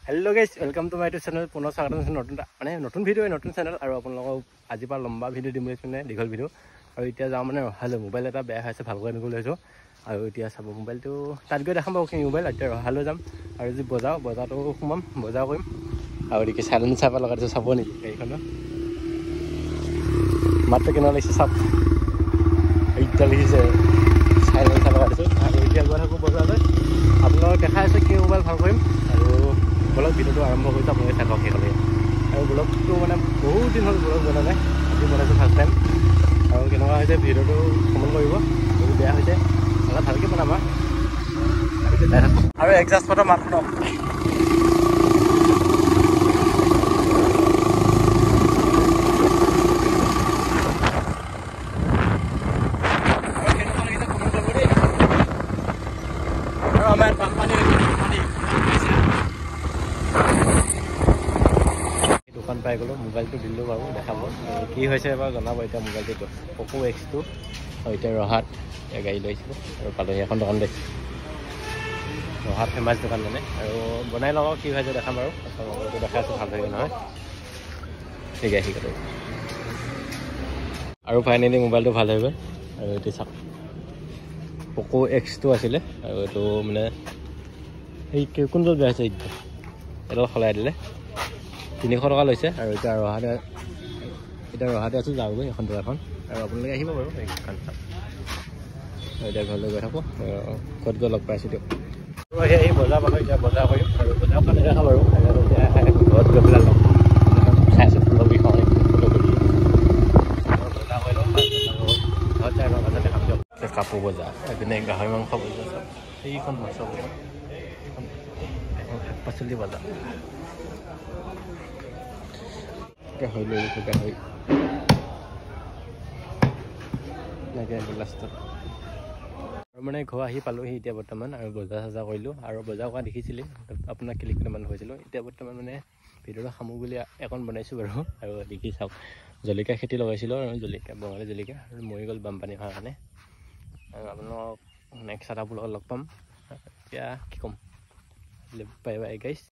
hello guys welcome to my YouTube channel पुनः स्वागत नतुन video नतुन channel और आपलोगों আজি পৰা লম্বা ভিডিও দিম মানে দীঘল ভিডিও আৰু এতিয়া যাও মানে ৰহালৈ মোবাইল এটা বেয়া হৈছে ভালকৈ আনিব লৈছো আৰু এতিয়া চাব মোবাইলটো তাত গৈ দেখাম বাৰু কি মোবাইল এতিয়া ৰহালৈ যাম আৰু যি বজাৰটো সোমাম বজাৰ কৰিম আৰু দেখি সাইলেন্স চাবা লগাইছো চাব নেকি এইখন মাত্ৰ কেনে লাগিছে চাপ এইটা লিখিছে সাইলেন্স লগাইছো আৰু এতিয়া গৈ থাকো বজাৰলৈ আপোনালোকক দেখাই আছে কি মোবাইল ভাল কৰিম আৰু ব্লগ ভিডিওটো আৰম্ভ কৰিছো আপোনালোকে চাওক হেকলে আৰু ব্লগটো মানে বহুত দিন হ'ল ব্লগ বনা নাই আজি বনাইছো ফাৰ্ষ্ট টাইম আৰু কেনেকুৱা হৈছে ভিডিওটো কমেন্ট কৰিব যদি বেয়া হৈছে অলপ ভালকৈ বনাবা আৰু এক্সাস্ট ফটো মাত শুনক দোকান পাই গলো মোবাইলটো দিলো বাৰু দেখাব কি হৈছে এবাৰ জনাব এতিয়া মোবাইলটো Poco X2 আৰু এতিয়া ৰহাত গাড়ী লৈছিলো আৰু পালোহি এখন দোকান দেখি ৰহাত ফেমাছ দোকান মানে আৰু বনাই লগাও কি হৈছে দেখাম বাৰু আপোনালোকক দেখাইছো ভাল লাগে নহয় ঠিক আছে আৰু ফাইনেলি মোবাইলটো ভাল হৈ গ'ল আৰু এতিয়া চাওক Poco X2 আছিলে আৰু এইটো মানে এই কোনটো বেয়া হৈছে এটা খলাই দিলে 300 টকা লৈছে আৰু এতিয়া ৰহাতে আছো যাওগৈ এখন দোকান আৰু আপোনালোকে আহিব বাৰু এই দোকান এতিয়া ঘৰলৈ গৈ থাকো ক'ত গৈ লগ পাইছো দিয়ক এই বজাৰ পালো এতিয়া বজাৰ কৰিম আৰু বজাৰখন দেখাম বাৰু ঘৰত গৈ পেলাই লগ খাই আছো ফুলবি খাওঁ ঘৰত যাই লগ দেখাম দিয়ক কাপোৰ বজাৰ এইপিনে গাহৰি মাংস বজাৰ সেইখন মাছ বজাৰ শাক পাচলি বজাৰ গাহৰি লৈ গৈছো গাহৰি লাষ্টত আৰু মানে ঘৰ আহি পালোহি এতিয়া বৰ্তমান আৰু বজাৰ চজাৰ কৰিলো আৰু বজাৰ কৰা দেখিছিলে আপোনাক ক্লিক কেইটামান হৈছিলো এতিয়া বৰ্তমান মানে ভিডিঅ'টো সামো বুলি এখন বনাইছো বাৰু আৰু দেখি চাওক জলকীয়া খেতি লগাইছিলো আৰু জলকীয়া বঙালী জলকীয়া আৰু মৰি গ'ল বানপানী হোৱাৰ কাৰণে আৰু আপোনালোকক নেক্সট এটা ব্লগত লগ পাম এতিয়া কি ক'ম বাই বাই গাইছ